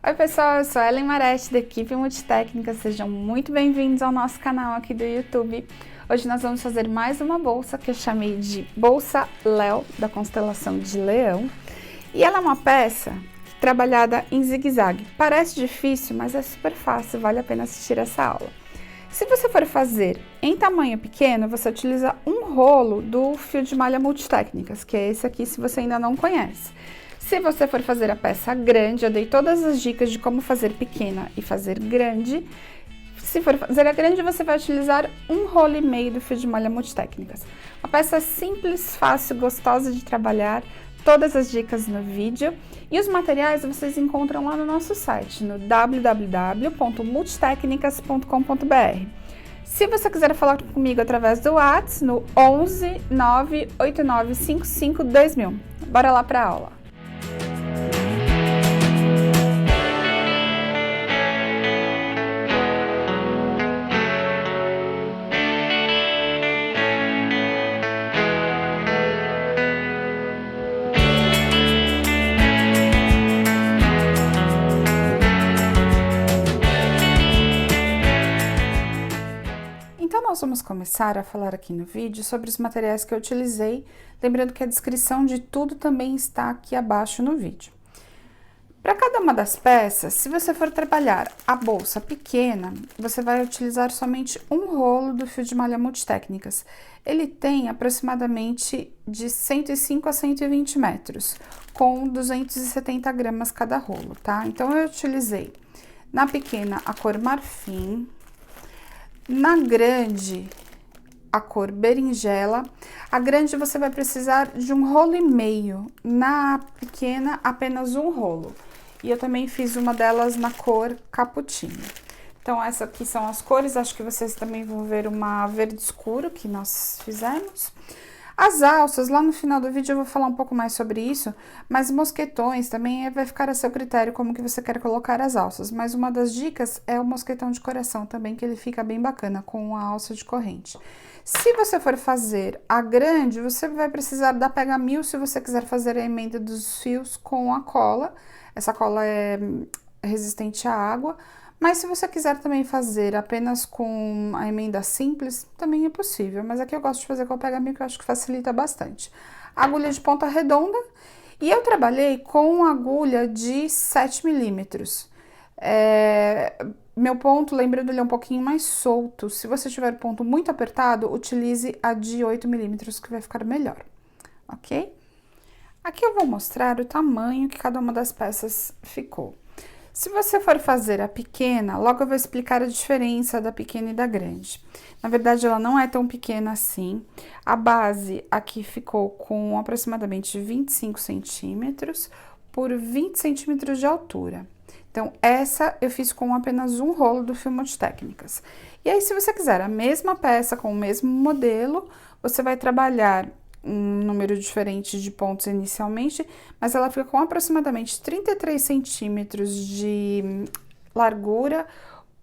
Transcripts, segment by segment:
Oi pessoal, eu sou a Ellen Marete da equipe Multitécnica, sejam muito bem-vindos ao nosso canal aqui do YouTube. Hoje nós vamos fazer mais uma bolsa que eu chamei de Bolsa Léo, da constelação de Leão. E ela é uma peça trabalhada em zigue-zague. Parece difícil, mas é super fácil, vale a pena assistir essa aula. Se você for fazer em tamanho pequeno, você utiliza um rolo do fio de malha Multitécnicas, que é esse aqui se você ainda não conhece. Se você for fazer a peça grande, eu dei todas as dicas de como fazer pequena e fazer grande. Se for fazer a grande, você vai utilizar um rolo e meio do fio de malha Multitécnicas. Uma peça simples, fácil, gostosa de trabalhar, todas as dicas no vídeo. E os materiais vocês encontram lá no nosso site, no www.multitecnicas.com.br. Se você quiser falar comigo através do WhatsApp, no 11 98955 2000. Bora lá para a aula! Então, nós vamos começar a falar aqui no vídeo sobre os materiais que eu utilizei, lembrando que a descrição de tudo também está aqui abaixo no vídeo. Para cada uma das peças, se você for trabalhar a bolsa pequena, você vai utilizar somente um rolo do fio de malha Multitécnicas. Ele tem aproximadamente de 105 a 120 metros, com 270 gramas cada rolo, tá? Então, eu utilizei na pequena a cor marfim, na grande, a cor berinjela. A grande você vai precisar de um rolo e meio, na pequena apenas um rolo. E eu também fiz uma delas na cor cappuccino. Então, essa aqui são as cores, acho que vocês também vão ver uma verde escuro que nós fizemos. As alças, lá no final do vídeo eu vou falar um pouco mais sobre isso, mas mosquetões também vai ficar a seu critério como que você quer colocar as alças. Mas uma das dicas é o mosquetão de coração também, que ele fica bem bacana com a alça de corrente. Se você for fazer a grande, você vai precisar da pega 1000 se você quiser fazer a emenda dos fios com a cola. Essa cola é resistente à água. Mas se você quiser também fazer apenas com a emenda simples, também é possível. Mas aqui eu gosto de fazer com a pega 1000, que eu acho que facilita bastante. Agulha de ponta redonda. E eu trabalhei com agulha de 7 milímetros. Meu ponto, lembrando, ele é um pouquinho mais solto. Se você tiver ponto muito apertado, utilize a de 8 milímetros, que vai ficar melhor, ok? Aqui eu vou mostrar o tamanho que cada uma das peças ficou. Se você for fazer a pequena, logo eu vou explicar a diferença da pequena e da grande. Na verdade, ela não é tão pequena assim. A base aqui ficou com aproximadamente 25 centímetros por 20 centímetros de altura. Então, essa eu fiz com apenas um rolo do fio Multitécnicas. E aí, se você quiser a mesma peça com o mesmo modelo, você vai trabalhar um número diferente de pontos inicialmente, mas ela fica com aproximadamente 33 centímetros de largura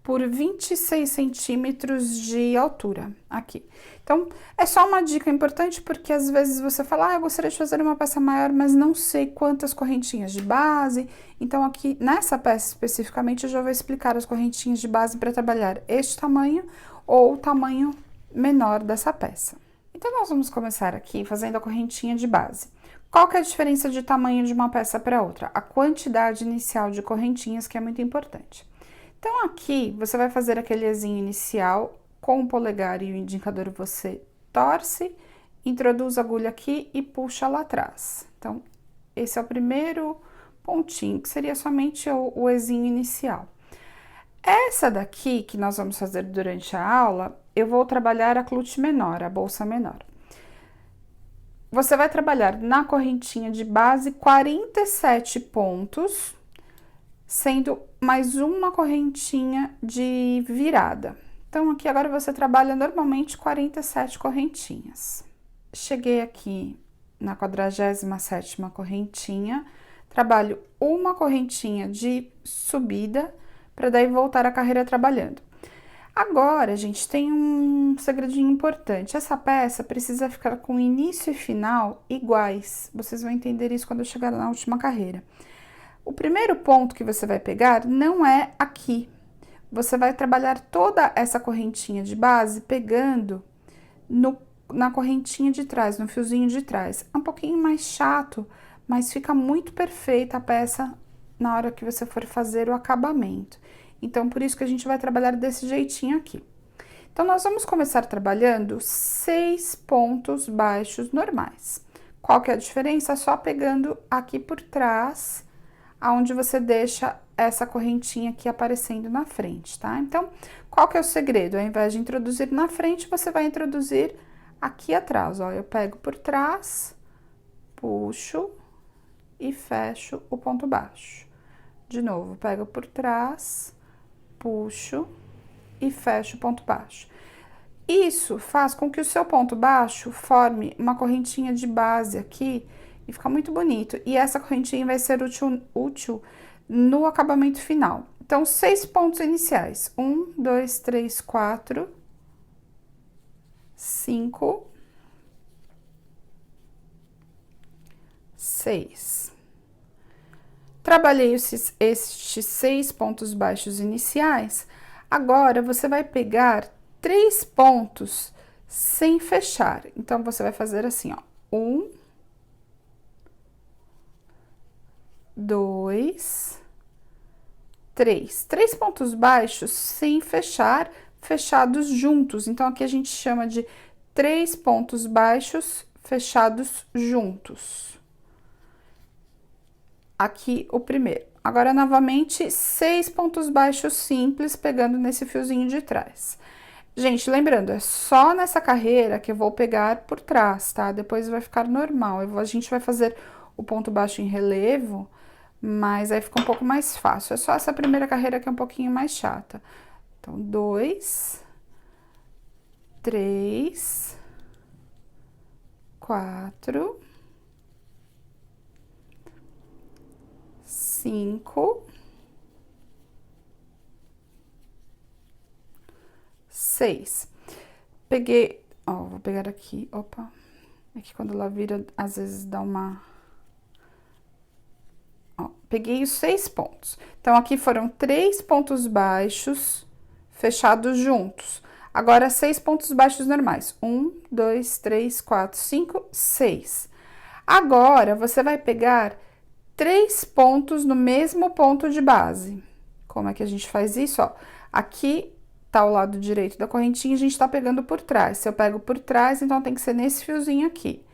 por 26 centímetros de altura aqui. Então, é só uma dica importante, porque às vezes você fala, eu gostaria de fazer uma peça maior, mas não sei quantas correntinhas de base. Então, aqui nessa peça especificamente, eu já vou explicar as correntinhas de base para trabalhar este tamanho ou o tamanho menor dessa peça. Então, nós vamos começar aqui fazendo a correntinha de base. Qual que é a diferença de tamanho de uma peça para outra? A quantidade inicial de correntinhas, que é muito importante. Então, aqui, você vai fazer aquele ezinho inicial, com o polegar e o indicador você torce, introduz a agulha aqui e puxa lá atrás. Então, esse é o primeiro pontinho, que seria somente o ezinho inicial. Essa daqui, que nós vamos fazer durante a aula, eu vou trabalhar a clutch menor, a bolsa menor. Você vai trabalhar na correntinha de base 47 pontos, sendo mais uma correntinha de virada. Então, aqui agora você trabalha normalmente 47 correntinhas. Cheguei aqui na 47ª correntinha, trabalho uma correntinha de subida, para daí voltar a carreira trabalhando. Agora, gente, tem um segredinho importante. Essa peça precisa ficar com início e final iguais. Vocês vão entender isso quando eu chegar na última carreira. O primeiro ponto que você vai pegar não é aqui. Você vai trabalhar toda essa correntinha de base pegando na correntinha de trás, no fiozinho de trás. É um pouquinho mais chato, mas fica muito perfeita a peça na hora que você for fazer o acabamento. Então, por isso que a gente vai trabalhar desse jeitinho aqui. Então, nós vamos começar trabalhando 6 pontos baixos normais. Qual que é a diferença? Só pegando aqui por trás, aonde você deixa essa correntinha aqui aparecendo na frente, tá? Então, qual que é o segredo? Ao invés de introduzir na frente, você vai introduzir aqui atrás, ó. Eu pego por trás, puxo e fecho o ponto baixo. De novo, pego por trás, puxo e fecho o ponto baixo. Isso faz com que o seu ponto baixo forme uma correntinha de base aqui e fica muito bonito. E essa correntinha vai ser útil no acabamento final. Então, 6 pontos iniciais. 1, 2, 3, 4, 5, 6. Trabalhei estes 6 pontos baixos iniciais. Agora, você vai pegar 3 pontos sem fechar. Então, você vai fazer assim, ó. 1, 2, 3. 3 pontos baixos sem fechar, fechados juntos. Então, aqui a gente chama de 3 pontos baixos fechados juntos. Aqui o primeiro. Agora, novamente, 6 pontos baixos simples, pegando nesse fiozinho de trás. Gente, lembrando, é só nessa carreira que eu vou pegar por trás, tá? Depois vai ficar normal. A gente vai fazer o ponto baixo em relevo, mas aí fica um pouco mais fácil. É só essa primeira carreira que é um pouquinho mais chata. Então, 2, 3, 4, 5, 6. Peguei, ó, vou pegar aqui, opa. É que quando ela vira, às vezes dá uma... Ó, peguei os 6 pontos. Então, aqui foram 3 pontos baixos fechados juntos. Agora, 6 pontos baixos normais. 1, 2, 3, 4, 5, 6. Agora, você vai pegar 3 pontos no mesmo ponto de base. Como é que a gente faz isso? Ó, aqui tá o lado direito da correntinha, a gente tá pegando por trás. Se eu pego por trás, então tem que ser nesse fiozinho aqui.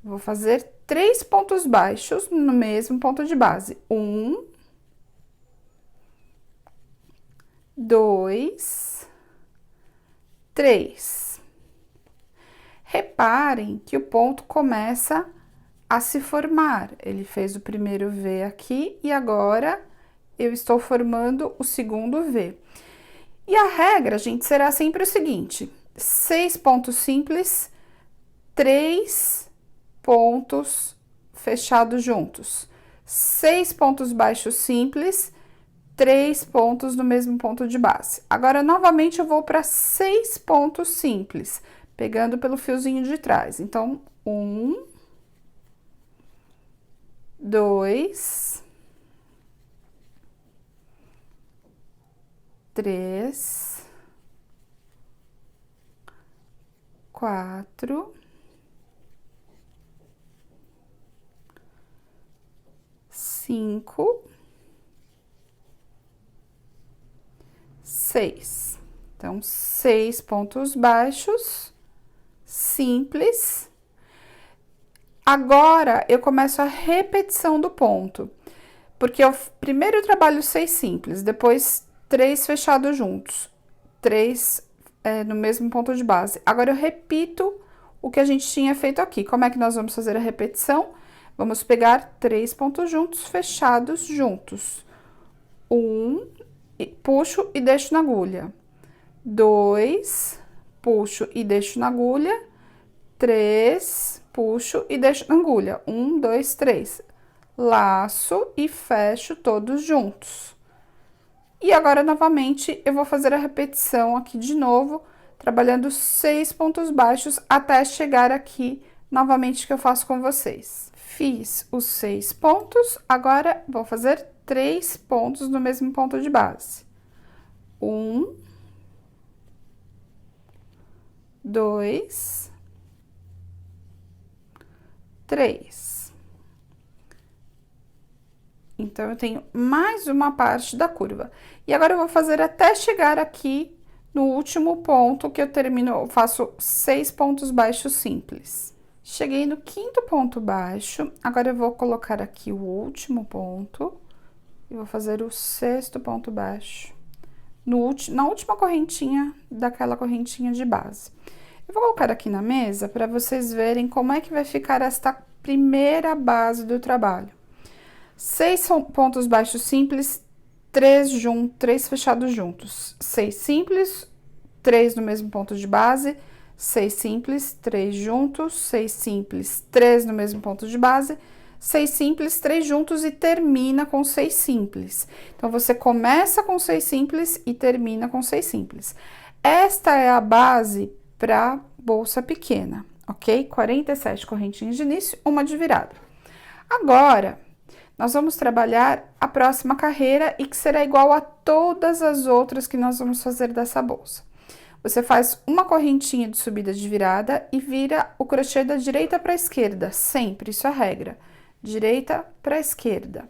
Vou fazer 3 pontos baixos no mesmo ponto de base. 1, 2, 3. Reparem que o ponto começa a se formar. Ele fez o primeiro V aqui e agora eu estou formando o segundo V. E a regra, gente, será sempre o seguinte: 6 pontos simples, 3 pontos fechados juntos. 6 pontos baixos simples, 3 pontos no mesmo ponto de base. Agora, novamente, eu vou para 6 pontos simples, pegando pelo fiozinho de trás. Então, 1, 2, 3, 4, 5, 6. Então, 6 pontos baixos, simples. Agora, eu começo a repetição do ponto, porque eu primeiro trabalho 6 simples, depois 3 fechados juntos, 3 no mesmo ponto de base. Agora, eu repito o que a gente tinha feito aqui. Como é que nós vamos fazer a repetição? Vamos pegar 3 pontos juntos, fechados juntos. 1, puxo e deixo na agulha. 2, puxo e deixo na agulha. 3, puxo e deixo na agulha. 1, 2, 3. Laço e fecho todos juntos. E agora, novamente, eu vou fazer a repetição aqui de novo, trabalhando 6 pontos baixos até chegar aqui, novamente, que eu faço com vocês. Fiz os 6 pontos, agora vou fazer 3 pontos no mesmo ponto de base. 1, 2, 3. Então, eu tenho mais uma parte da curva. E agora, eu vou fazer até chegar aqui no último ponto, que eu termino, eu faço 6 pontos baixos simples. Cheguei no 5º ponto baixo, agora eu vou colocar aqui o último ponto e vou fazer o 6º ponto baixo na última correntinha daquela correntinha de base. Eu vou colocar aqui na mesa para vocês verem como é que vai ficar esta primeira base do trabalho. 6 pontos baixos simples, 3 fechados juntos. 6 simples, 3 no mesmo ponto de base, 6 simples, 3 juntos, 6 simples, 3 no mesmo ponto de base, 6 simples, 3 juntos e termina com 6 simples. Então, você começa com 6 simples e termina com 6 simples. Esta é a base para bolsa pequena, ok? 47 correntinhas de início, uma de virada. Agora, nós vamos trabalhar a próxima carreira e que será igual a todas as outras que nós vamos fazer dessa bolsa. Você faz uma correntinha de subida de virada e vira o crochê da direita para a esquerda, sempre, isso é a regra. Direita para a esquerda.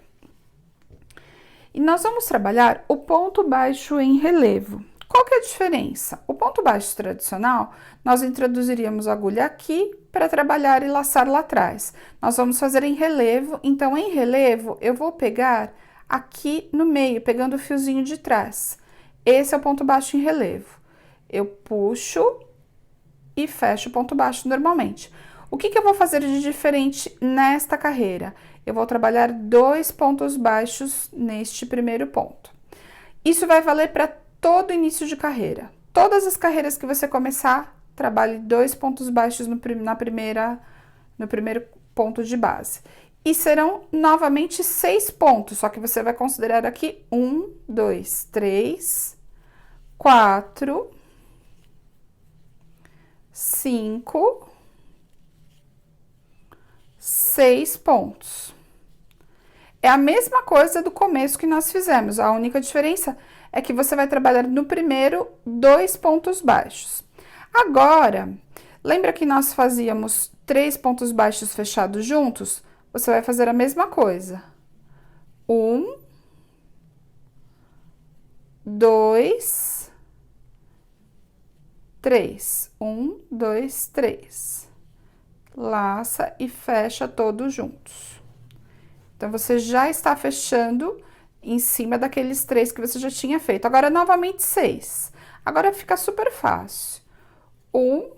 E nós vamos trabalhar o ponto baixo em relevo. Qual que é a diferença? O ponto baixo tradicional, nós introduziríamos a agulha aqui para trabalhar e laçar lá atrás. Nós vamos fazer em relevo, então em relevo eu vou pegar aqui no meio, pegando o fiozinho de trás. Esse é o ponto baixo em relevo. Eu puxo e fecho o ponto baixo normalmente. O que eu vou fazer de diferente nesta carreira? Eu vou trabalhar 2 pontos baixos neste primeiro ponto. Isso vai valer para todo início de carreira. Todas as carreiras que você começar, trabalhe 2 pontos baixos no primeiro ponto de base. E serão novamente 6 pontos, só que você vai considerar aqui 1, 2, 3, 4, 5, 6 pontos. É a mesma coisa do começo que nós fizemos, a única diferença é que você vai trabalhar no primeiro 2 pontos baixos. Agora, lembra que nós fazíamos 3 pontos baixos fechados juntos? Você vai fazer a mesma coisa. 1, 2, 3. 1, 2, 3. Laça e fecha todos juntos. Então, você já está fechando em cima daqueles 3 que você já tinha feito. Agora, novamente, 6. Agora, fica super fácil. 1,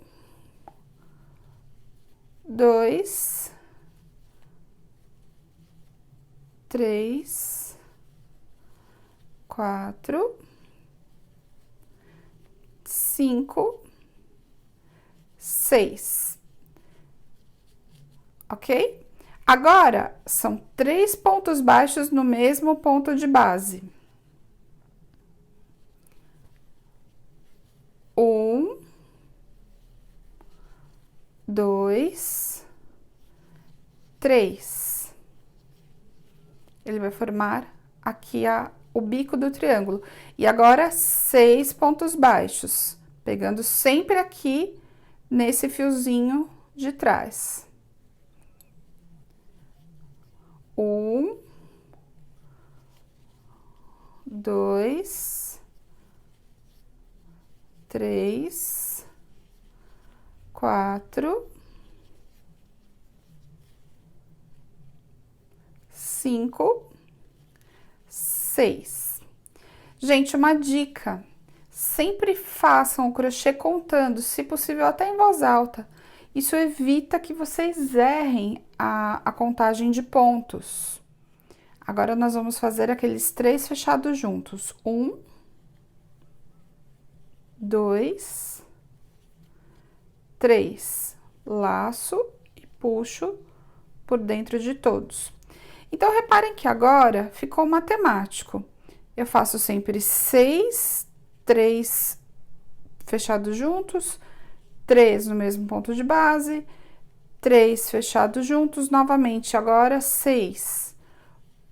2, 3, 4, 5, 6. Ok? Agora, são 3 pontos baixos no mesmo ponto de base. 1, 2, 3. Ele vai formar aqui o bico do triângulo. E agora, 6 pontos baixos, pegando sempre aqui nesse fiozinho de trás. 1, 2, 3, 4, 5, 6. Gente, uma dica: sempre façam o crochê contando, se possível até em voz alta. Isso evita que vocês errem a contagem de pontos. Agora, nós vamos fazer aqueles 3 fechados juntos. 1, 2, 3. Laço e puxo por dentro de todos. Então, reparem que agora ficou matemático. Eu faço sempre 6, 3 fechados juntos, 3 no mesmo ponto de base, 3 fechados juntos, novamente, agora 6.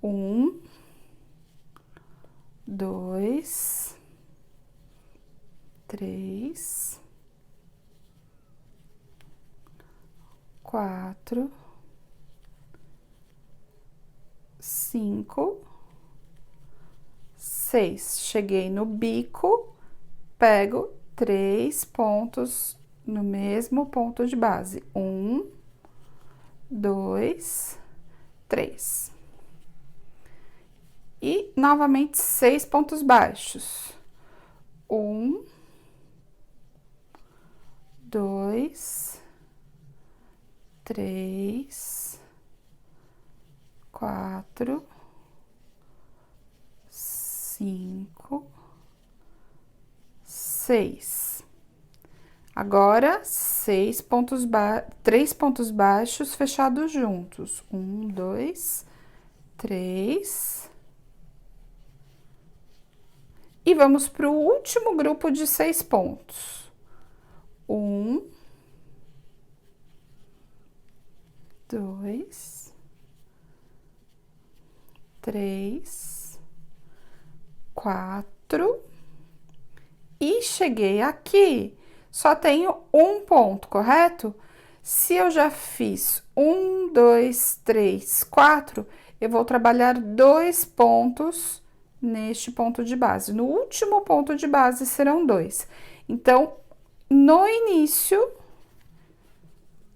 1, 2, 3, 4, 5, 6. Cheguei no bico, pego 3 pontos no mesmo ponto de base. 1, 2, 3. E novamente 6 pontos baixos. 1, 2, 3, 4, 5, 6. Agora, 3 pontos baixos fechados juntos. 1, 2, 3. E vamos para o último grupo de 6 pontos. 1, 2, 3, 4. E cheguei aqui, só tenho um ponto, correto? Se eu já fiz 1, 2, 3, 4, eu vou trabalhar 2 pontos neste ponto de base. No último ponto de base serão 2. Então, no início,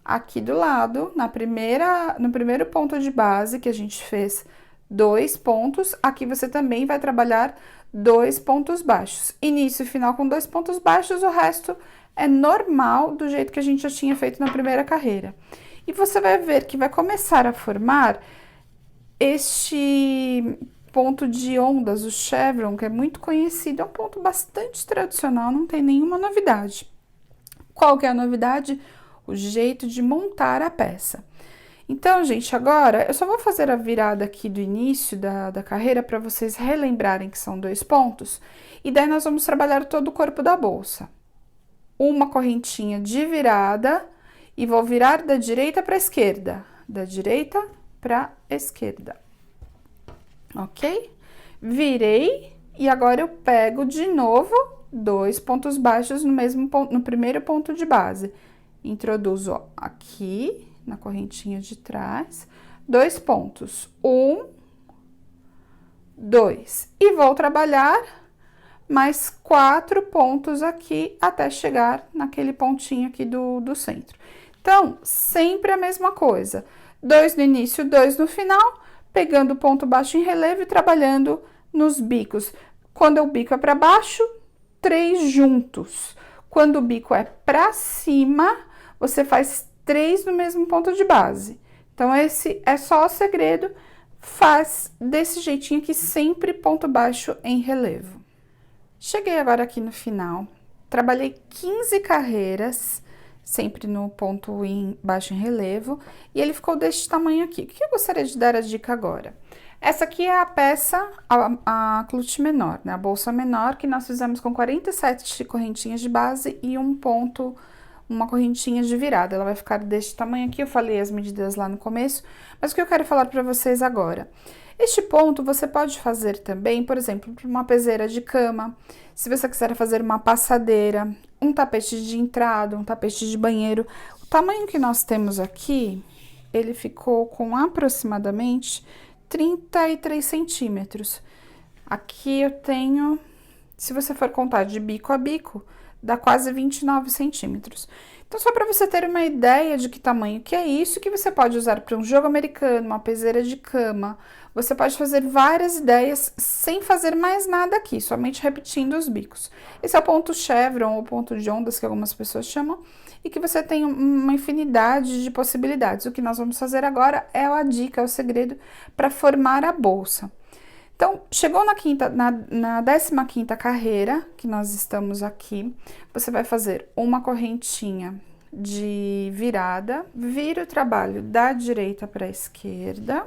aqui do lado, no primeiro ponto de base que a gente fez 2 pontos, aqui você também vai trabalhar 2 pontos baixos. Início e final com 2 pontos baixos, o resto é normal, do jeito que a gente já tinha feito na primeira carreira. E você vai ver que vai começar a formar este ponto de ondas, o chevron, que é muito conhecido, é um ponto bastante tradicional, não tem nenhuma novidade. Qual que é a novidade? O jeito de montar a peça. Então, gente, agora eu só vou fazer a virada aqui do início da carreira para vocês relembrarem que são 2 pontos. E daí nós vamos trabalhar todo o corpo da bolsa. Uma correntinha de virada e vou virar da direita para a esquerda. Da direita para a esquerda. Ok? Virei e agora eu pego de novo 2 pontos baixos no primeiro ponto de base. Introduzo, ó, aqui na correntinha de trás, 2 pontos, 1, 2, e vou trabalhar mais 4 pontos aqui até chegar naquele pontinho aqui do centro. Então, sempre a mesma coisa, 2 no início, 2 no final, pegando o ponto baixo em relevo e trabalhando nos bicos. Quando o bico é para baixo, 3 juntos. Quando o bico é para cima, você faz 3 no mesmo ponto de base. Então, esse é só o segredo, faz desse jeitinho aqui, sempre ponto baixo em relevo. Cheguei agora aqui no final, trabalhei 15 carreiras, sempre no ponto baixo em relevo, e ele ficou deste tamanho aqui. O que eu gostaria de dar a dica agora? Essa aqui é a peça, a clout menor, né? A bolsa menor, que nós fizemos com 47 correntinhas de base e uma correntinha de virada. Ela vai ficar deste tamanho aqui, eu falei as medidas lá no começo, mas o que eu quero falar para vocês agora? Este ponto você pode fazer também, por exemplo, para uma peseira de cama, se você quiser fazer uma passadeira, um tapete de entrada, um tapete de banheiro. O tamanho que nós temos aqui, ele ficou com aproximadamente 33 centímetros. Aqui eu tenho, se você for contar de bico a bico, dá quase 29 centímetros. Então, só para você ter uma ideia de que tamanho que é isso, que você pode usar para um jogo americano, uma peseira de cama. Você pode fazer várias ideias sem fazer mais nada aqui, somente repetindo os bicos. Esse é o ponto chevron, ou ponto de ondas, que algumas pessoas chamam, e que você tem uma infinidade de possibilidades. O que nós vamos fazer agora é a dica, é o segredo para formar a bolsa. Então, chegou na 15ª carreira, que nós estamos aqui, você vai fazer uma correntinha de virada, vira o trabalho da direita para a esquerda.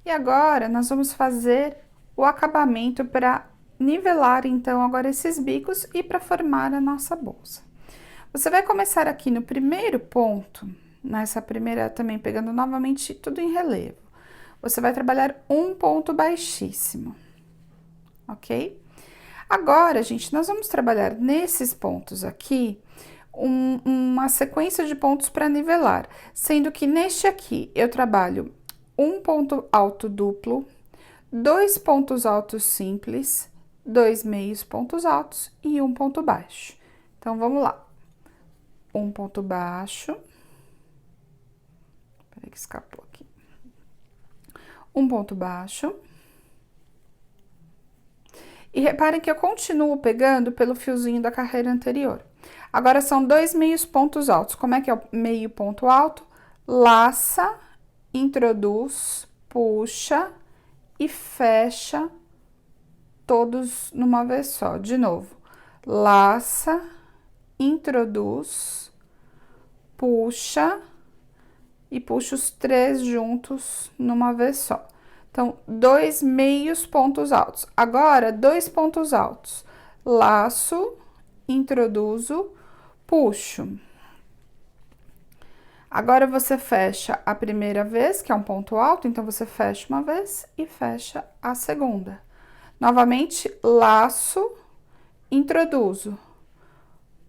E agora, nós vamos fazer o acabamento para nivelar, então, agora esses bicos e para formar a nossa bolsa. Você vai começar aqui no primeiro ponto, nessa primeira também pegando novamente tudo em relevo. Você vai trabalhar um ponto baixíssimo, ok? Agora, gente, nós vamos trabalhar nesses pontos aqui uma sequência de pontos para nivelar, sendo que neste aqui eu trabalho um ponto alto duplo, 2 pontos altos simples, 2 meios pontos altos e um ponto baixo. Então, vamos lá. Um ponto baixo. Peraí que escapou aqui. Um ponto baixo. E reparem que eu continuo pegando pelo fiozinho da carreira anterior. Agora, são 2 meios pontos altos. Como é que é o meio ponto alto? Laça, introduz, puxa e fecha todos numa vez só. De novo, laça, introduz, puxa e puxa os 3 juntos numa vez só. Então, 2 meios pontos altos. Agora, 2 pontos altos. Laço, introduzo, puxo. Agora, você fecha a primeira vez, que é um ponto alto, então você fecha uma vez e fecha a segunda. Novamente, laço, introduzo,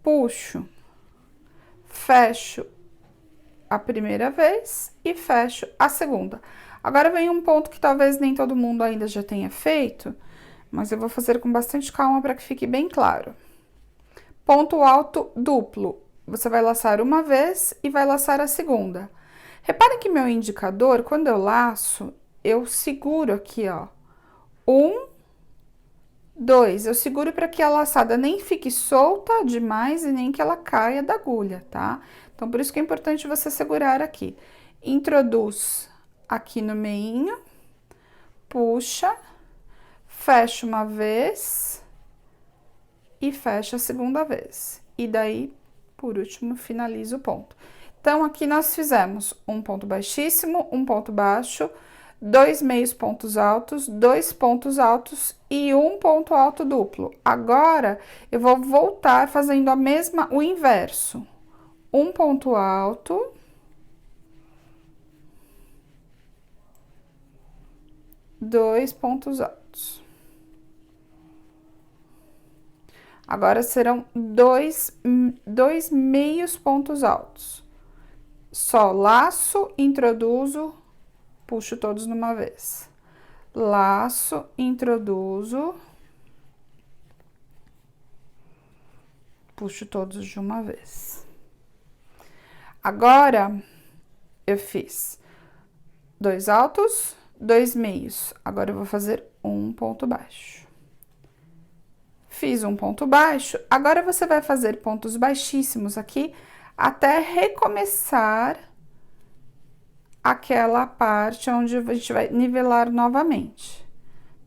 puxo, fecho a primeira vez e fecho a segunda. Agora vem um ponto que talvez nem todo mundo ainda já tenha feito, mas eu vou fazer com bastante calma para que fique bem claro. Ponto alto duplo. Você vai laçar uma vez e vai laçar a segunda. Reparem que meu indicador, quando eu laço, eu seguro aqui, ó. 1, 2. Eu seguro para que a laçada nem fique solta demais e nem que ela caia da agulha, tá? Então, por isso que é importante você segurar aqui. Introduz aqui no meinho, puxa, fecha uma vez e fecha a segunda vez. E daí, por último, finaliza o ponto. Então, aqui nós fizemos um ponto baixíssimo, um ponto baixo, 2 meios pontos altos, 2 pontos altos e um ponto alto duplo. Agora, eu vou voltar fazendo o inverso. Um ponto alto, 2 pontos altos. Agora, serão dois meios pontos altos. Só laço, introduzo, puxo todos numa vez. Laço, introduzo, puxo todos de uma vez. Agora, eu fiz 2 altos, 2 meios. Agora, eu vou fazer um ponto baixo. Fiz um ponto baixo, agora você vai fazer pontos baixíssimos aqui até recomeçar aquela parte onde a gente vai nivelar novamente.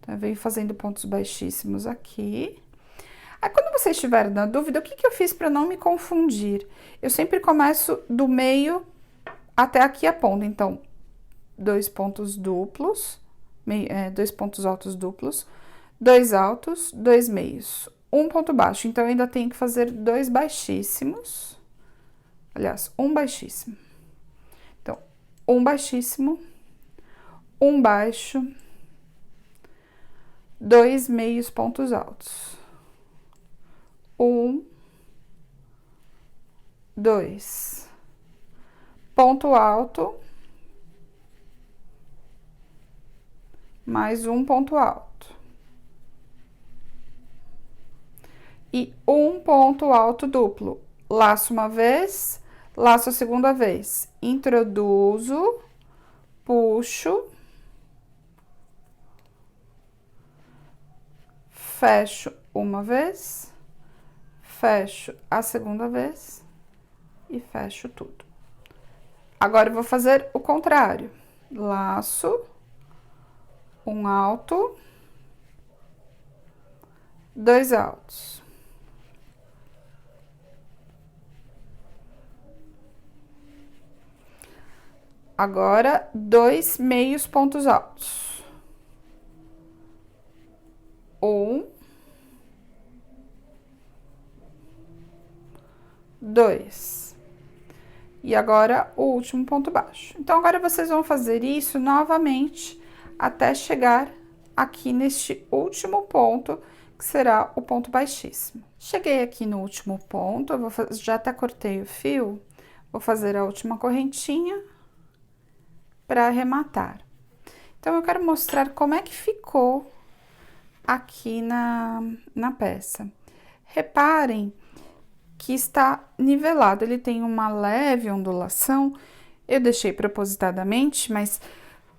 Então, eu venho fazendo pontos baixíssimos aqui. Aí, quando você estiver na dúvida, o que eu fiz para não me confundir? Eu sempre começo do meio até aqui a ponta. Então, 2 pontos duplos, 2 pontos altos duplos, 2 altos, 2 meios, um ponto baixo. Então, eu ainda tenho que fazer 2 baixíssimos. Aliás, um baixíssimo. Então, um baixíssimo, um baixo, 2 meios pontos altos. 1, 2. Ponto alto, mais um ponto alto. E um ponto alto duplo. Laço uma vez, laço a segunda vez. Introduzo, puxo, fecho uma vez, fecho a segunda vez e fecho tudo. Agora, eu vou fazer o contrário. Laço, um alto, 2 altos. Agora, 2 meios pontos altos. 1, 2. E agora, o último ponto baixo. Então, agora vocês vão fazer isso novamente até chegar aqui neste último ponto, que será o ponto baixíssimo. Cheguei aqui no último ponto, eu vou fazer, já até cortei o fio, vou fazer a última correntinha para arrematar. Então, eu quero mostrar como é que ficou aqui na peça. Reparem que está nivelado, ele tem uma leve ondulação, eu deixei propositadamente, mas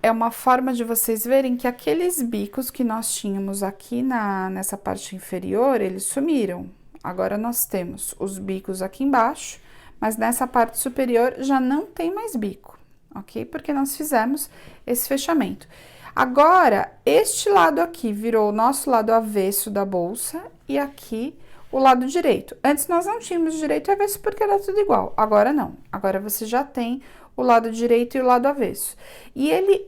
é uma forma de vocês verem que aqueles bicos que nós tínhamos aqui nessa parte inferior, eles sumiram. Agora, nós temos os bicos aqui embaixo, mas nessa parte superior já não tem mais bico, ok? Porque nós fizemos esse fechamento. Agora, este lado aqui virou o nosso lado avesso da bolsa e aqui o lado direito. Antes nós não tínhamos direito e avesso porque era tudo igual. Agora não. Agora você já tem o lado direito e o lado avesso. E ele,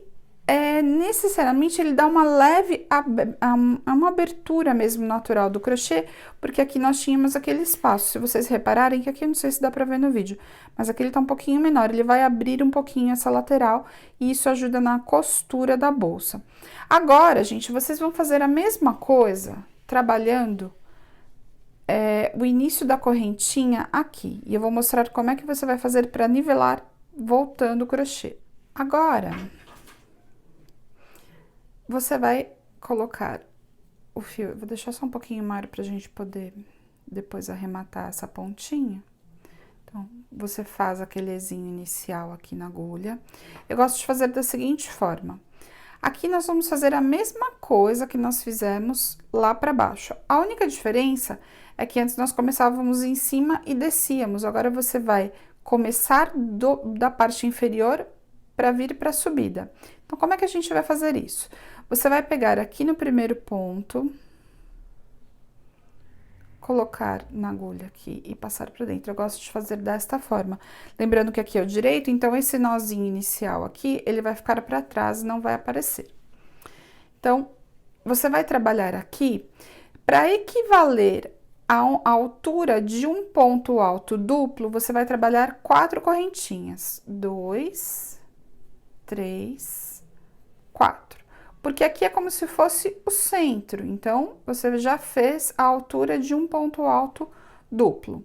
necessariamente, ele dá uma leve, uma abertura mesmo natural do crochê, porque aqui nós tínhamos aquele espaço. Se vocês repararem, que aqui eu não sei se dá pra ver no vídeo, mas aqui ele tá um pouquinho menor, ele vai abrir um pouquinho essa lateral e isso ajuda na costura da bolsa. Agora, gente, vocês vão fazer a mesma coisa, trabalhando o início da correntinha aqui. E eu vou mostrar como é que você vai fazer para nivelar voltando o crochê. Agora, você vai colocar o fio, eu vou deixar só um pouquinho maior pra gente poder depois arrematar essa pontinha. Então, você faz aquele ezinho inicial aqui na agulha. Eu gosto de fazer da seguinte forma. Aqui nós vamos fazer a mesma coisa que nós fizemos lá pra baixo. A única diferença é que antes nós começávamos em cima e descíamos. Agora, você vai começar da parte inferior para vir para a subida. Então, como é que a gente vai fazer isso? Você vai pegar aqui no primeiro ponto, colocar na agulha aqui e passar para dentro. Eu gosto de fazer desta forma. Lembrando que aqui é o direito, então esse nozinho inicial aqui, ele vai ficar para trás, não vai aparecer. Então, você vai trabalhar aqui para equivaler a altura de um ponto alto duplo, você vai trabalhar 4 correntinhas. 2, 3, 4. Porque aqui é como se fosse o centro, então, você já fez a altura de um ponto alto duplo.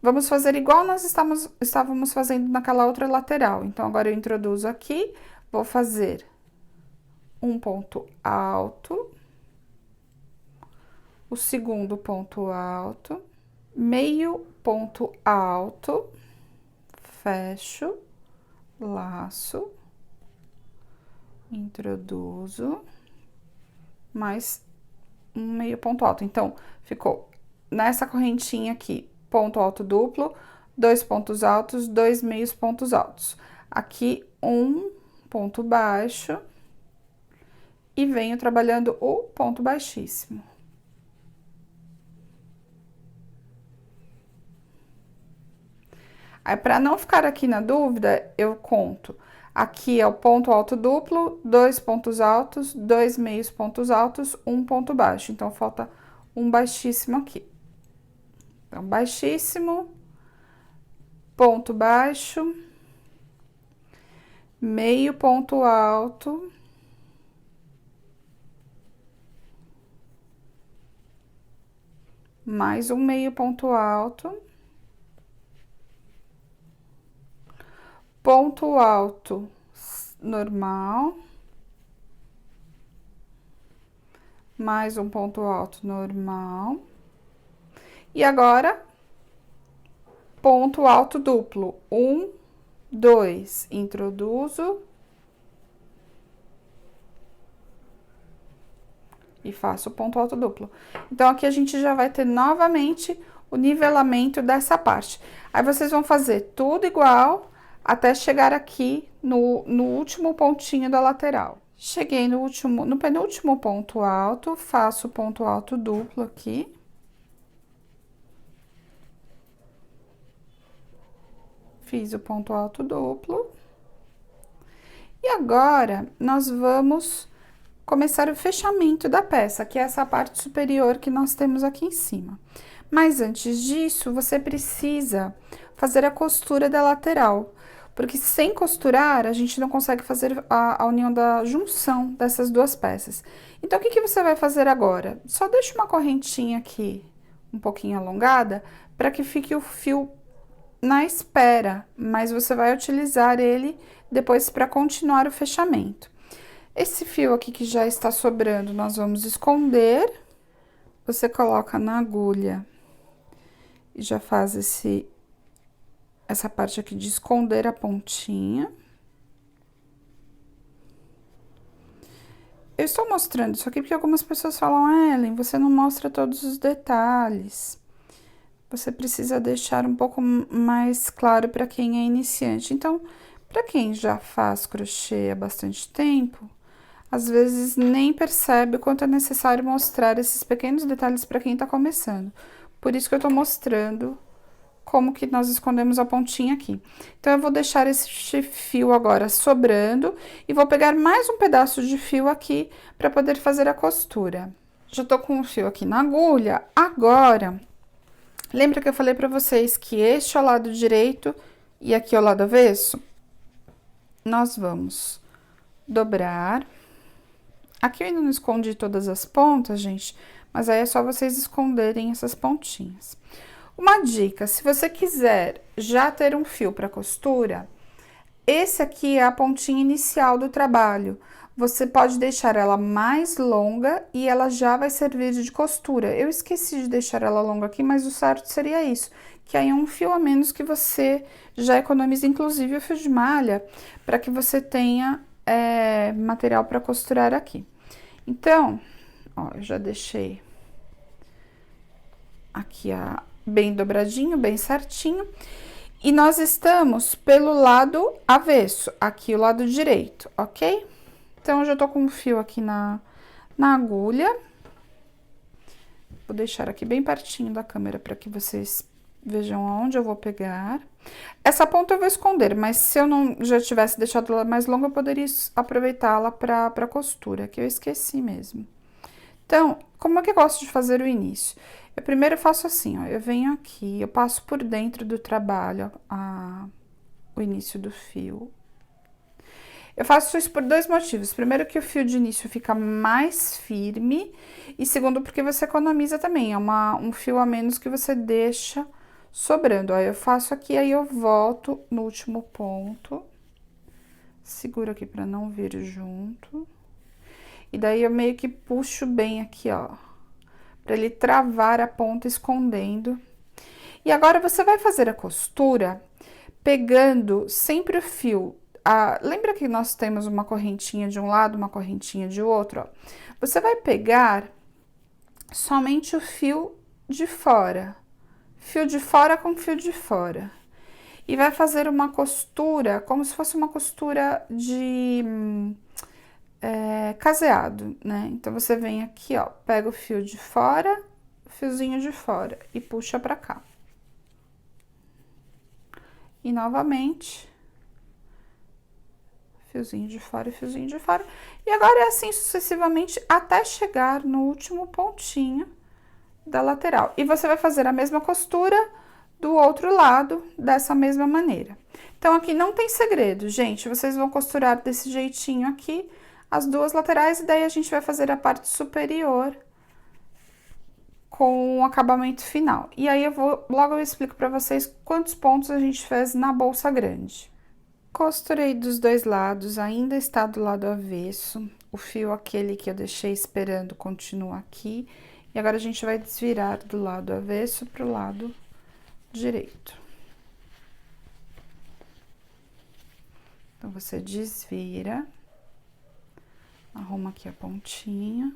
Vamos fazer igual nós estávamos fazendo naquela outra lateral. Então, agora eu introduzo aqui, vou fazer um ponto alto, o segundo ponto alto, meio ponto alto, fecho, laço, introduzo, mais um meio ponto alto. Então, ficou nessa correntinha aqui, ponto alto duplo, 2 pontos altos, 2 meios pontos altos. Aqui, um ponto baixo e venho trabalhando o ponto baixíssimo. Aí, para não ficar aqui na dúvida, eu conto. Aqui é o ponto alto duplo, 2 pontos altos, 2 meios pontos altos, um ponto baixo. Então, falta um baixíssimo aqui. Então, baixíssimo, ponto baixo, meio ponto alto, mais um meio ponto alto, ponto alto normal, mais um ponto alto normal, e agora, ponto alto duplo, 1, 2, introduzo, e faço o ponto alto duplo. Então, aqui a gente já vai ter novamente o nivelamento dessa parte. Aí, vocês vão fazer tudo igual, até chegar aqui no último pontinho da lateral. Cheguei no penúltimo ponto alto, faço o ponto alto duplo aqui. Fiz o ponto alto duplo. E agora, nós vamos começar o fechamento da peça, que é essa parte superior que nós temos aqui em cima. Mas antes disso, você precisa fazer a costura da lateral, porque sem costurar, a gente não consegue fazer a união da junção dessas duas peças. Então, o que que você vai fazer agora? Só deixa uma correntinha aqui, um pouquinho alongada, para que fique o fio na espera, mas você vai utilizar ele depois para continuar o fechamento. Esse fio aqui que já está sobrando, nós vamos esconder. Você coloca na agulha e já faz essa parte aqui de esconder a pontinha. Eu estou mostrando isso aqui porque algumas pessoas falam, Ellen, você não mostra todos os detalhes. Você precisa deixar um pouco mais claro para quem é iniciante. Então, para quem já faz crochê há bastante tempo, às vezes nem percebe o quanto é necessário mostrar esses pequenos detalhes para quem tá começando. Por isso que eu tô mostrando como que nós escondemos a pontinha aqui. Então, eu vou deixar esse fio agora sobrando e vou pegar mais um pedaço de fio aqui para poder fazer a costura. Já tô com o fio aqui na agulha. Agora, lembra que eu falei para vocês que este é o lado direito e aqui é o lado avesso? Nós vamos dobrar. Aqui eu ainda não escondi todas as pontas, gente, mas aí é só vocês esconderem essas pontinhas. Uma dica, se você quiser já ter um fio para costura, esse aqui é a pontinha inicial do trabalho. Você pode deixar ela mais longa e ela já vai servir de costura. Eu esqueci de deixar ela longa aqui, mas o certo seria isso, que aí é um fio a menos que você já economiza, inclusive o fio de malha, para que você tenha material para costurar aqui. Então, ó, eu já deixei aqui bem dobradinho, bem certinho. E nós estamos pelo lado avesso, aqui o lado direito, ok? Então, eu já tô com um fio aqui na agulha. Vou deixar aqui bem pertinho da câmera para que vocês vejam aonde eu vou pegar. Essa ponta eu vou esconder, mas se eu não já tivesse deixado ela mais longa, eu poderia aproveitá-la para costura, que eu esqueci mesmo. Então, como é que eu gosto de fazer o início? Eu primeiro faço assim, ó, eu venho aqui, eu passo por dentro do trabalho o início do fio. Eu faço isso por dois motivos. Primeiro, que o fio de início fica mais firme, e segundo, porque você economiza também, é um fio a menos que você deixa sobrando. Aí eu faço aqui, aí eu volto no último ponto, seguro aqui para não vir junto, e daí eu meio que puxo bem aqui, ó, para ele travar a ponta escondendo. E agora você vai fazer a costura pegando sempre o fio. Lembra que nós temos uma correntinha de um lado, uma correntinha de outro, ó? Você vai pegar somente o fio de fora com fio de fora. E vai fazer uma costura, como se fosse uma costura de caseado, né? Então, você vem aqui, ó, pega o fio de fora, o fiozinho de fora e puxa pra cá. E novamente, fiozinho de fora e fiozinho de fora. E agora é assim sucessivamente até chegar no último pontinho da lateral. E você vai fazer a mesma costura do outro lado dessa mesma maneira. Então, aqui não tem segredo, gente. Vocês vão costurar desse jeitinho aqui as duas laterais e daí a gente vai fazer a parte superior com o acabamento final. E aí, logo eu explico pra vocês quantos pontos a gente fez na bolsa grande. Costurei dos dois lados, ainda está do lado avesso. O fio aquele que eu deixei esperando continua aqui. E agora, a gente vai desvirar do lado avesso pro lado direito. Então, você desvira, arruma aqui a pontinha.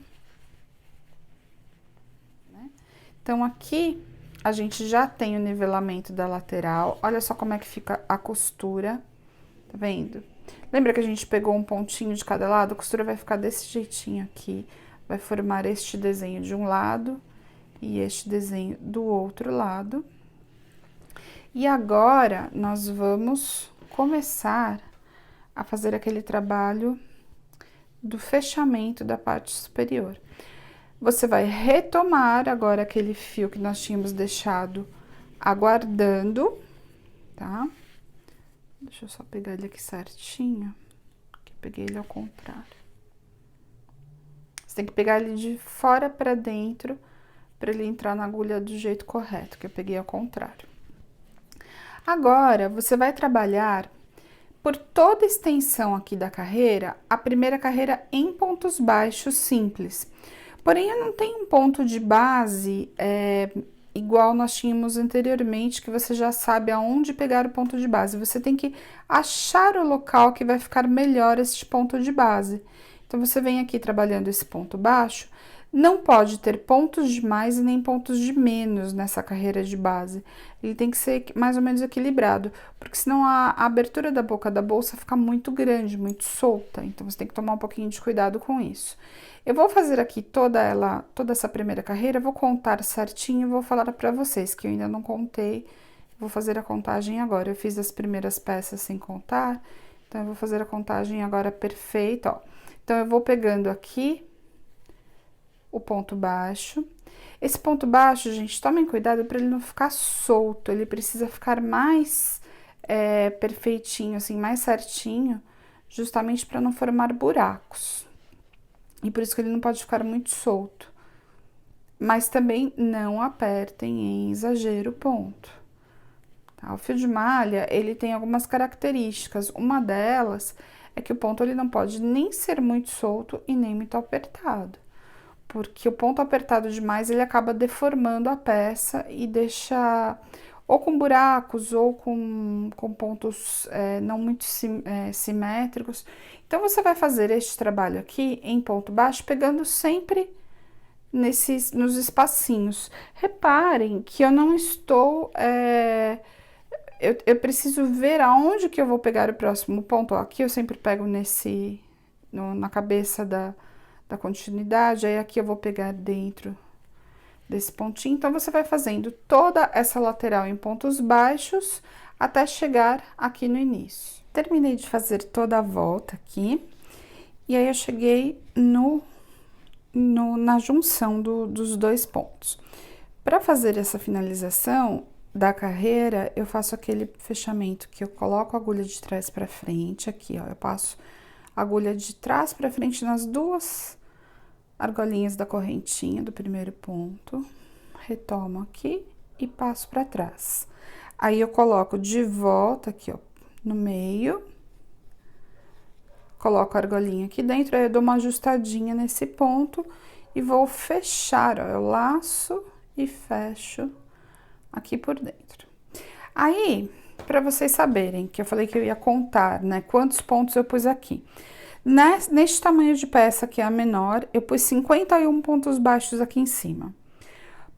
Então, aqui, a gente já tem o nivelamento da lateral. Olha só como é que fica a costura, tá vendo? Lembra que a gente pegou um pontinho de cada lado? A costura vai ficar desse jeitinho aqui. Vai formar este desenho de um lado e este desenho do outro lado. E agora, nós vamos começar a fazer aquele trabalho do fechamento da parte superior. Você vai retomar agora aquele fio que nós tínhamos deixado aguardando, tá? Deixa eu só pegar ele aqui certinho, que eu peguei ele ao contrário. Você tem que pegar ele de fora pra dentro, pra ele entrar na agulha do jeito correto, que eu peguei ao contrário. Agora, você vai trabalhar por toda a extensão aqui da carreira, a primeira carreira em pontos baixos simples. Porém, eu não tenho um ponto de base igual nós tínhamos anteriormente, que você já sabe aonde pegar o ponto de base. Você tem que achar o local que vai ficar melhor este ponto de base. Então, você vem aqui trabalhando esse ponto baixo. Não pode ter pontos de mais e nem pontos de menos nessa carreira de base. Ele tem que ser mais ou menos equilibrado, porque senão a abertura da boca da bolsa fica muito grande, muito solta. Então, você tem que tomar um pouquinho de cuidado com isso. Eu vou fazer aqui toda essa primeira carreira, vou contar certinho e vou falar para vocês, que eu ainda não contei. Vou fazer a contagem agora. Eu fiz as primeiras peças sem contar, então eu vou fazer a contagem agora perfeita, ó. Então, eu vou pegando aqui o ponto baixo. Esse ponto baixo, gente, tomem cuidado para ele não ficar solto, ele precisa ficar mais perfeitinho, assim, mais certinho, justamente para não formar buracos. E por isso que ele não pode ficar muito solto. Mas também não apertem em exagero o ponto. Tá? O fio de malha, ele tem algumas características. Uma delas é que o ponto ele não pode nem ser muito solto e nem muito apertado. Porque o ponto apertado demais, ele acaba deformando a peça e deixa ou com buracos ou com pontos não muito simétricos. Então, você vai fazer este trabalho aqui em ponto baixo, pegando sempre nos espacinhos. Reparem que eu não estou... eu preciso ver aonde que eu vou pegar o próximo ponto. Ó, aqui eu sempre pego na cabeça da continuidade, aí aqui eu vou pegar dentro desse pontinho. Então, você vai fazendo toda essa lateral em pontos baixos até chegar aqui no início. Terminei de fazer toda a volta aqui, e aí eu cheguei na junção dos dois pontos. Para fazer essa finalização da carreira, eu faço aquele fechamento que eu coloco a agulha de trás para frente, aqui, ó, eu passo a agulha de trás para frente nas duas argolinhas da correntinha do primeiro ponto, retomo aqui e passo para trás. Aí, eu coloco de volta aqui, ó, no meio, coloco a argolinha aqui dentro, aí eu dou uma ajustadinha nesse ponto e vou fechar, ó, eu laço e fecho aqui por dentro. Aí, para vocês saberem, que eu falei que eu ia contar, né, quantos pontos eu pus aqui. Neste tamanho de peça, que é a menor, eu pus 51 pontos baixos aqui em cima.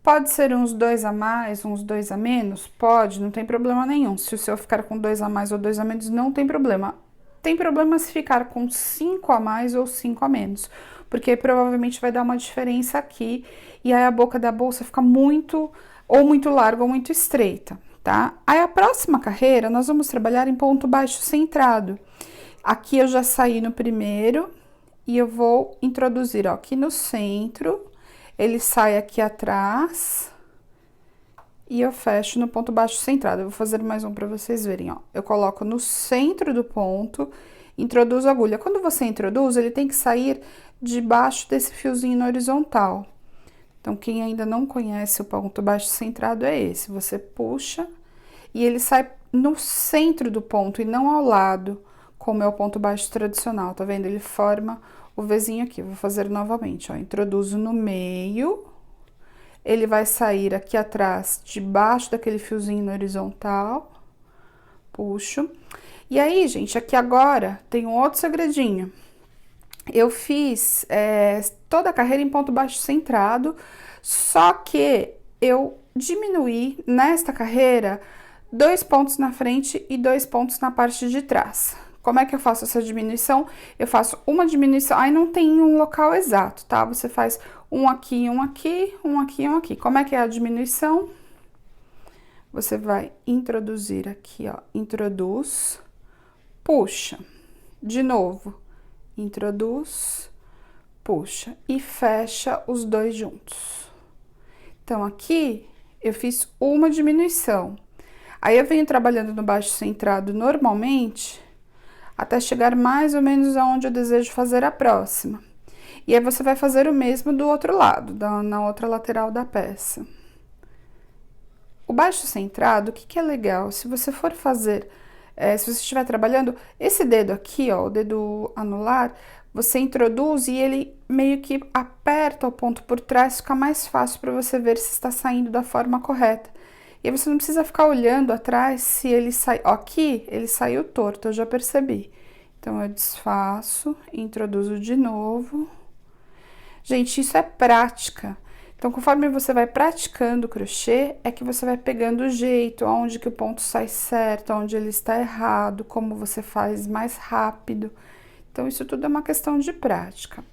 Pode ser uns 2 a mais, uns 2 a menos? Pode, não tem problema nenhum. Se o seu ficar com 2 a mais ou 2 a menos, não tem problema. Tem problema se ficar com 5 a mais ou 5 a menos, porque aí provavelmente vai dar uma diferença aqui, e aí a boca da bolsa fica muito larga ou muito estreita, tá? Aí, a próxima carreira, nós vamos trabalhar em ponto baixo centrado. Aqui eu já saí no primeiro e eu vou introduzir, ó, aqui no centro, ele sai aqui atrás e eu fecho no ponto baixo centrado. Eu vou fazer mais um para vocês verem, ó. Eu coloco no centro do ponto, introduzo a agulha. Quando você introduz, ele tem que sair debaixo desse fiozinho na horizontal. Então, quem ainda não conhece o ponto baixo centrado é esse. Você puxa e ele sai no centro do ponto e não ao lado, como é o ponto baixo tradicional, tá vendo? Ele forma o Vzinho aqui. Vou fazer novamente, ó. Introduzo no meio, ele vai sair aqui atrás, debaixo daquele fiozinho na horizontal, puxo. E aí, gente, aqui agora tem um outro segredinho. Eu fiz toda a carreira em ponto baixo centrado, só que eu diminuí nesta carreira 2 pontos na frente e 2 pontos na parte de trás. Como é que eu faço essa diminuição? Eu faço uma diminuição, aí não tem um local exato, tá? Você faz um aqui, um aqui, um aqui, um aqui. Como é que é a diminuição? Você vai introduzir aqui, ó, introduz, puxa, de novo, introduz, puxa e fecha os dois juntos. Então, aqui eu fiz uma diminuição. Aí eu venho trabalhando no baixo centrado normalmente, até chegar mais ou menos aonde eu desejo fazer a próxima. E aí você vai fazer o mesmo do outro lado, na outra lateral da peça. O baixo centrado, o que é legal? Se você for fazer, se você estiver trabalhando, esse dedo aqui, ó, o dedo anular, você introduz e ele meio que aperta o ponto por trás, fica mais fácil para você ver se está saindo da forma correta. E aí você não precisa ficar olhando atrás se ele sai. Ó, aqui ele saiu torto, eu já percebi. Então, eu desfaço, introduzo de novo. Gente, isso é prática. Então, conforme você vai praticando o crochê, é que você vai pegando o jeito, onde que o ponto sai certo, onde ele está errado, como você faz mais rápido. Então, isso tudo é uma questão de prática.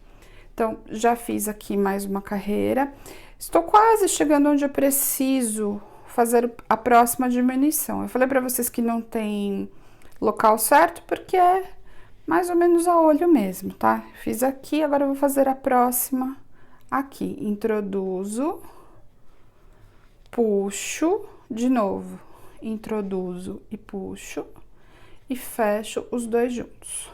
Então, já fiz aqui mais uma carreira. Estou quase chegando onde eu preciso fazer a próxima diminuição. Eu falei para vocês que não tem local certo, porque é mais ou menos a olho mesmo, tá? Fiz aqui, agora eu vou fazer a próxima aqui. Introduzo, puxo, de novo, introduzo e puxo e fecho os dois juntos.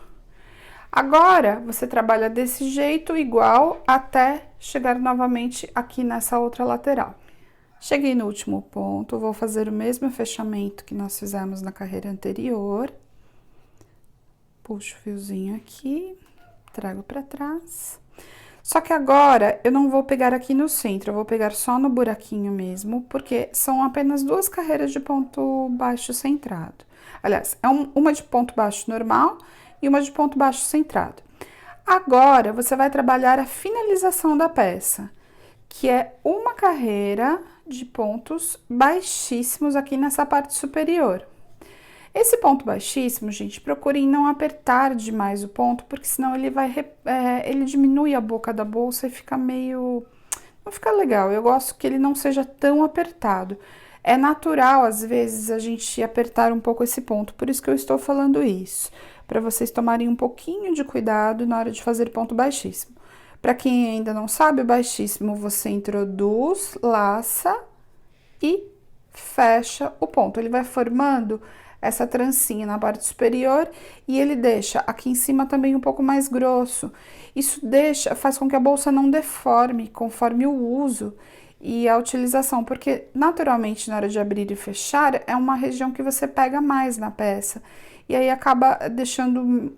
Agora, você trabalha desse jeito, igual, até chegar novamente aqui nessa outra lateral. Cheguei no último ponto, vou fazer o mesmo fechamento que nós fizemos na carreira anterior. Puxo o fiozinho aqui, trago pra trás. Só que agora, eu não vou pegar aqui no centro, eu vou pegar só no buraquinho mesmo, porque são apenas duas carreiras de ponto baixo centrado. Aliás, é uma de ponto baixo normal e uma de ponto baixo centrado. Agora, você vai trabalhar a finalização da peça, que é uma carreira de pontos baixíssimos aqui nessa parte superior. Esse ponto baixíssimo, gente, procurem não apertar demais o ponto, porque senão ele ele diminui a boca da bolsa e fica meio... não fica legal. Eu gosto que ele não seja tão apertado. É natural, às vezes, a gente apertar um pouco esse ponto, por isso que eu estou falando isso, para vocês tomarem um pouquinho de cuidado na hora de fazer ponto baixíssimo. Para quem ainda não sabe, o baixíssimo você introduz, laça e fecha o ponto. Ele vai formando essa trancinha na parte superior e ele deixa aqui em cima também um pouco mais grosso. Isso faz com que a bolsa não deforme conforme o uso e a utilização, porque naturalmente na hora de abrir e fechar é uma região que você pega mais na peça e aí acaba deixando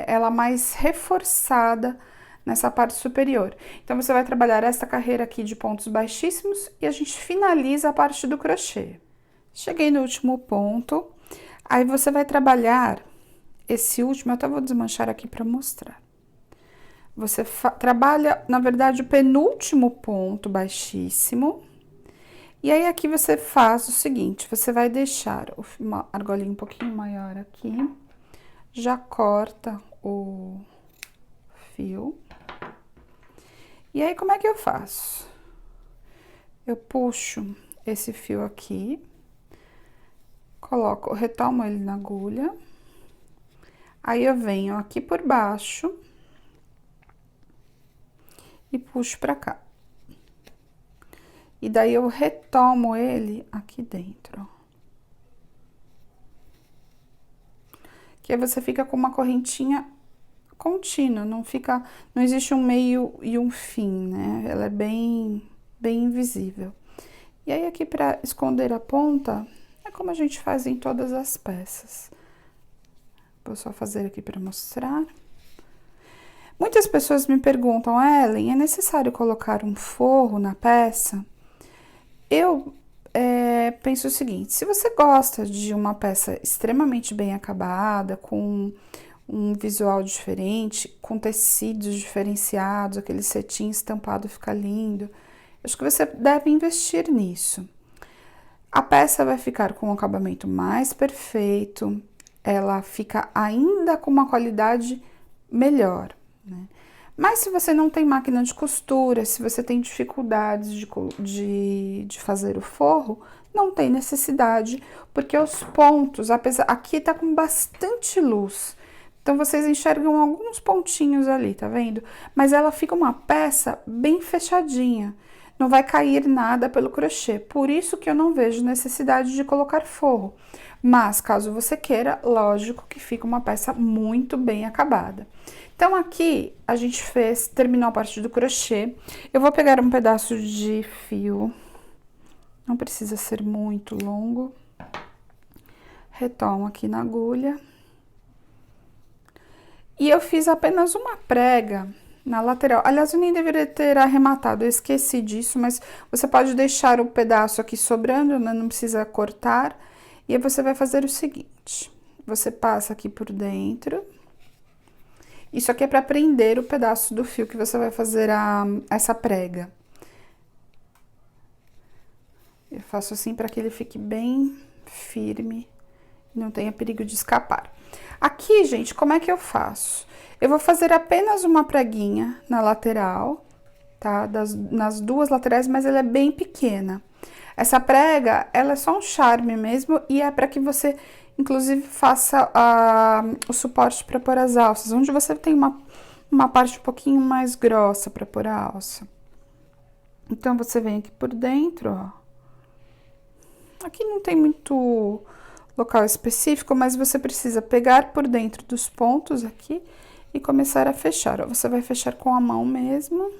ela mais reforçada nessa parte superior. Então, você vai trabalhar essa carreira aqui de pontos baixíssimos e a gente finaliza a parte do crochê. Cheguei no último ponto, aí você vai trabalhar esse último, eu até vou desmanchar aqui para mostrar. Você trabalha, na verdade, o penúltimo ponto baixíssimo, e aí aqui você faz o seguinte, você vai deixar uma argolinha um pouquinho maior aqui, já corta o fio. E aí, como é que eu faço? Eu puxo esse fio aqui, retomo ele na agulha, aí eu venho aqui por baixo e puxo pra cá. E daí, eu retomo ele aqui dentro, ó. Que aí você fica com uma correntinha contínua, não existe um meio e um fim, né? Ela é bem invisível. E aí, aqui pra esconder a ponta, é como a gente faz em todas as peças. Vou só fazer aqui pra mostrar. Muitas pessoas me perguntam, Ellen, é necessário colocar um forro na peça? Eu penso o seguinte, se você gosta de uma peça extremamente bem acabada, com um visual diferente, com tecidos diferenciados, aquele cetim estampado fica lindo, acho que você deve investir nisso. A peça vai ficar com um acabamento mais perfeito, ela fica ainda com uma qualidade melhor, né? Mas se você não tem máquina de costura, se você tem dificuldades de fazer o forro, não tem necessidade, porque os pontos, aqui tá com bastante luz, Então, vocês enxergam alguns pontinhos ali, tá vendo? Mas ela fica uma peça bem fechadinha. Não vai cair nada pelo crochê. Por isso que eu não vejo necessidade de colocar forro. Mas, caso você queira, lógico que fica uma peça muito bem acabada. Então, aqui, a gente terminou a parte do crochê. Eu vou pegar um pedaço de fio. Não precisa ser muito longo. Retomo aqui na agulha. E eu fiz apenas uma prega na lateral. Aliás, eu nem deveria ter arrematado, eu esqueci disso, mas você pode deixar o pedaço aqui sobrando, né? Não precisa cortar. E aí, você vai fazer o seguinte, você passa aqui por dentro. Isso aqui é para prender o pedaço do fio que você vai fazer essa prega. Eu faço assim para que ele fique bem firme, não tenha perigo de escapar. Aqui, gente, como é que eu faço? Eu vou fazer apenas uma preguinha na lateral, tá? Nas duas laterais, mas ela é bem pequena. Essa prega, ela é só um charme mesmo e é para que você, inclusive, faça o suporte para pôr as alças, onde você tem uma parte um pouquinho mais grossa para pôr a alça. Então, você vem aqui por dentro, ó. Aqui não tem muito local específico, mas você precisa pegar por dentro dos pontos aqui e começar a fechar. Ó, você vai fechar com a mão mesmo.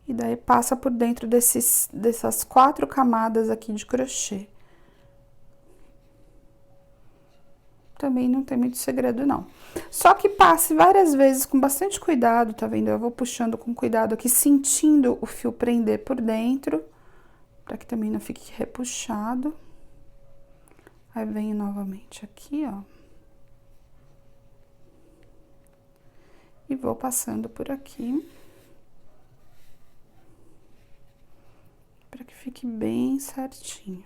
E daí passa por dentro dessas 4 camadas aqui de crochê. Também não tem muito segredo, não. Só que passe várias vezes com bastante cuidado, tá vendo? Eu vou puxando com cuidado aqui, sentindo o fio prender por dentro, para que também não fique repuxado. Aí, venho novamente aqui, ó. E vou passando por aqui. Para que fique bem certinho.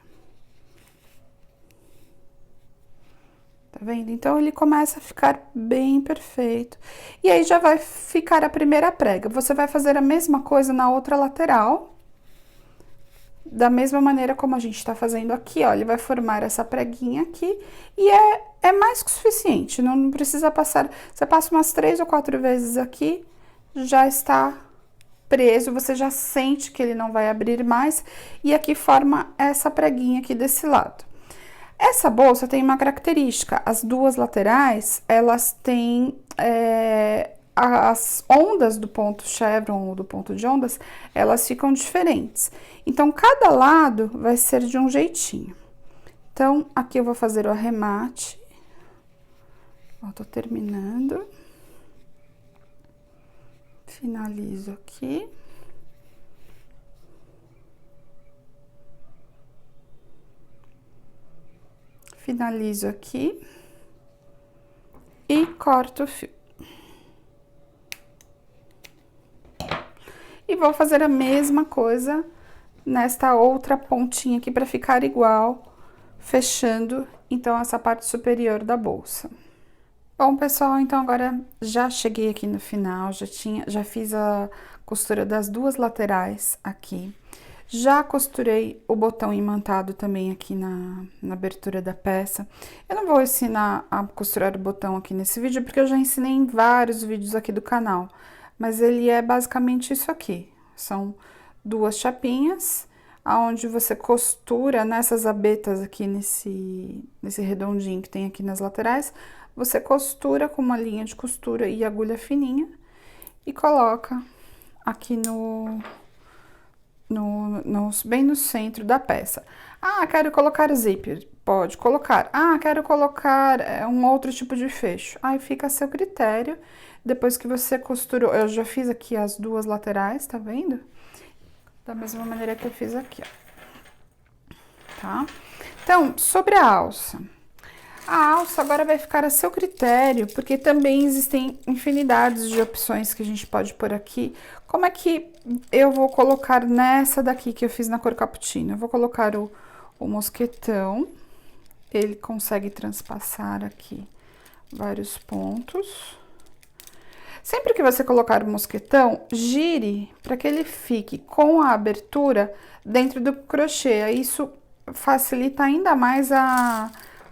Tá vendo? Então, ele começa a ficar bem perfeito. E aí, já vai ficar a primeira prega. Você vai fazer a mesma coisa na outra lateral. Da mesma maneira como a gente tá fazendo aqui, ó. Ele vai formar essa preguinha aqui. E é mais que o suficiente. Não precisa passar... Você passa umas 3 ou 4 vezes aqui, já está preso. Você já sente que ele não vai abrir mais. E aqui forma essa preguinha aqui desse lado. Essa bolsa tem uma característica, as duas laterais, elas têm as ondas do ponto chevron ou do ponto de ondas, elas ficam diferentes. Então, cada lado vai ser de um jeitinho. Então, aqui eu vou fazer o arremate. Ó, tô terminando. Finalizo aqui. Finalizo aqui e corto o fio. E vou fazer a mesma coisa nesta outra pontinha aqui para ficar igual, fechando, então, essa parte superior da bolsa. Bom, pessoal, então agora já cheguei aqui no final, já fiz a costura das duas laterais aqui. Já costurei o botão imantado também aqui na abertura da peça. Eu não vou ensinar a costurar o botão aqui nesse vídeo, porque eu já ensinei em vários vídeos aqui do canal. Mas ele é basicamente isso aqui. São 2 chapinhas, aonde você costura nessas abetas aqui, nesse redondinho que tem aqui nas laterais. Você costura com uma linha de costura e agulha fininha e coloca aqui bem no centro da peça. Ah, quero colocar zíper. Pode colocar. Ah, quero colocar um outro tipo de fecho. Aí fica a seu critério. Depois que você costurou, eu já fiz aqui as duas laterais, tá vendo? Da mesma maneira que eu fiz aqui, ó. Tá? Então, sobre a alça. A alça agora vai ficar a seu critério, porque também existem infinidades de opções que a gente pode pôr aqui. Como é que eu vou colocar nessa daqui que eu fiz na cor cappuccino? Eu vou colocar o mosquetão, ele consegue transpassar aqui vários pontos. Sempre que você colocar o mosquetão, gire para que ele fique com a abertura dentro do crochê. Isso facilita ainda mais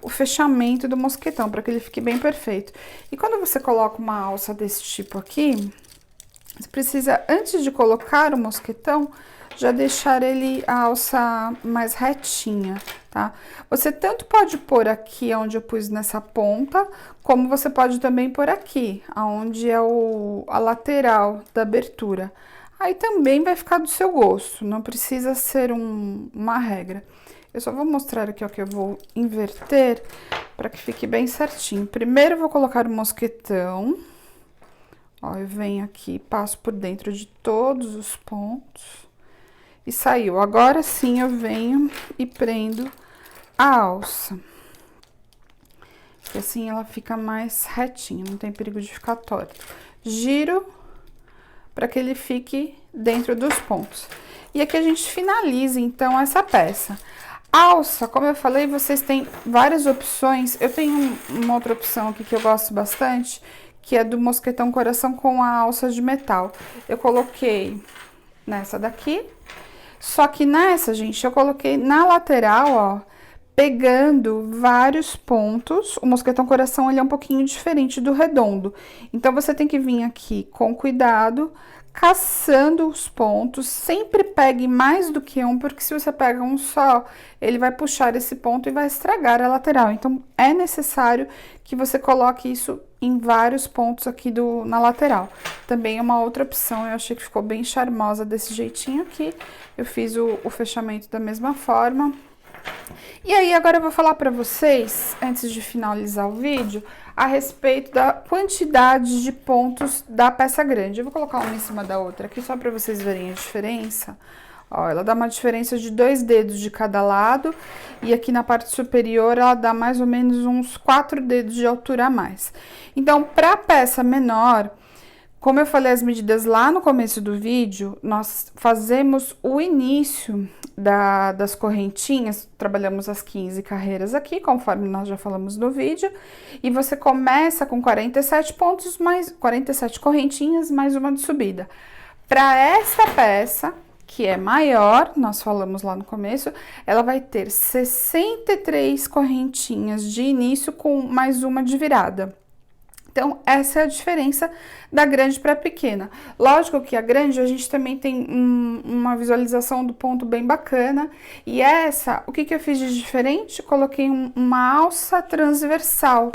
o fechamento do mosquetão, para que ele fique bem perfeito. E quando você coloca uma alça desse tipo aqui, você precisa, antes de colocar o mosquetão, já deixar a alça mais retinha, tá? Você tanto pode pôr aqui, onde eu pus nessa ponta, como você pode também pôr aqui, onde é a lateral da abertura. Aí também vai ficar do seu gosto, não precisa ser uma regra. Eu só vou mostrar aqui, ó, que eu vou inverter para que fique bem certinho. Primeiro eu vou colocar o mosquetão. Ó, eu venho aqui, passo por dentro de todos os pontos. E saiu. Agora sim eu venho e prendo a alça. Que assim ela fica mais retinha, não tem perigo de ficar torto. Giro para que ele fique dentro dos pontos. E aqui a gente finaliza então essa peça. Alça, como eu falei, vocês têm várias opções. Eu tenho uma outra opção aqui que eu gosto bastante, que é do mosquetão coração com a alça de metal. Eu coloquei nessa daqui. Só que nessa, gente, eu coloquei na lateral, ó, pegando vários pontos. O mosquetão coração, ele é um pouquinho diferente do redondo. Então, você tem que vir aqui com cuidado, caçando os pontos. Sempre pegue mais do que um, porque se você pega um só, ele vai puxar esse ponto e vai estragar a lateral. Então, é necessário que você coloque isso em vários pontos aqui na lateral. Também é uma outra opção, eu achei que ficou bem charmosa desse jeitinho aqui. Eu fiz o fechamento da mesma forma. E aí, agora eu vou falar pra vocês, antes de finalizar o vídeo, a respeito da quantidade de pontos da peça grande. Eu vou colocar uma em cima da outra aqui, só pra vocês verem a diferença. Ó, ela dá uma diferença de 2 dedos de cada lado, e aqui na parte superior ela dá mais ou menos uns 4 dedos de altura a mais. Então, pra peça menor, como eu falei as medidas lá no começo do vídeo, nós fazemos o início das correntinhas, trabalhamos as 15 carreiras aqui, conforme nós já falamos no vídeo, e você começa com 47 pontos, mais 47 correntinhas, mais uma de subida. Para essa peça, que é maior, nós falamos lá no começo, ela vai ter 63 correntinhas de início com mais uma de virada. Então, essa é a diferença da grande para a pequena. Lógico que a grande, a gente também tem uma visualização do ponto bem bacana. E essa, o que eu fiz de diferente? Coloquei uma alça transversal.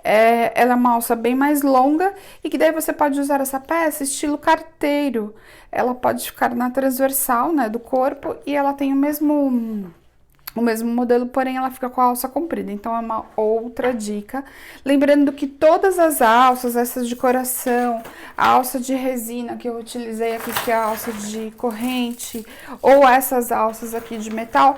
Ela é uma alça bem mais longa e que daí você pode usar essa peça estilo carteiro. Ela pode ficar na transversal, né, do corpo, e ela tem o mesmo modelo, porém ela fica com a alça comprida, então é uma outra dica. Lembrando que todas as alças, essas de coração, a alça de resina que eu utilizei aqui, que é a alça de corrente, ou essas alças aqui de metal,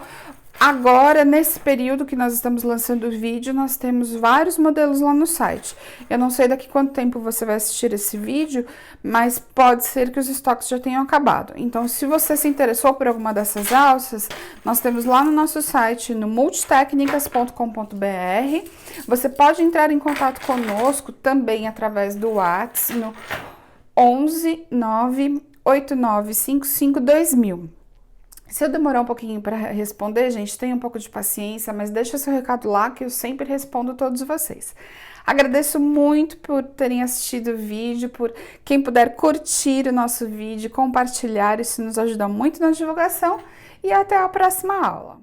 agora, nesse período que nós estamos lançando o vídeo, nós temos vários modelos lá no site. Eu não sei daqui quanto tempo você vai assistir esse vídeo, mas pode ser que os estoques já tenham acabado. Então, se você se interessou por alguma dessas alças, nós temos lá no nosso site, no multitecnicas.com.br. Você pode entrar em contato conosco também através do WhatsApp, no 11 98955 2000. Se eu demorar um pouquinho para responder, gente, tenha um pouco de paciência, mas deixa seu recado lá que eu sempre respondo todos vocês. Agradeço muito por terem assistido o vídeo, por quem puder curtir o nosso vídeo, compartilhar, isso nos ajuda muito na divulgação, e até a próxima aula.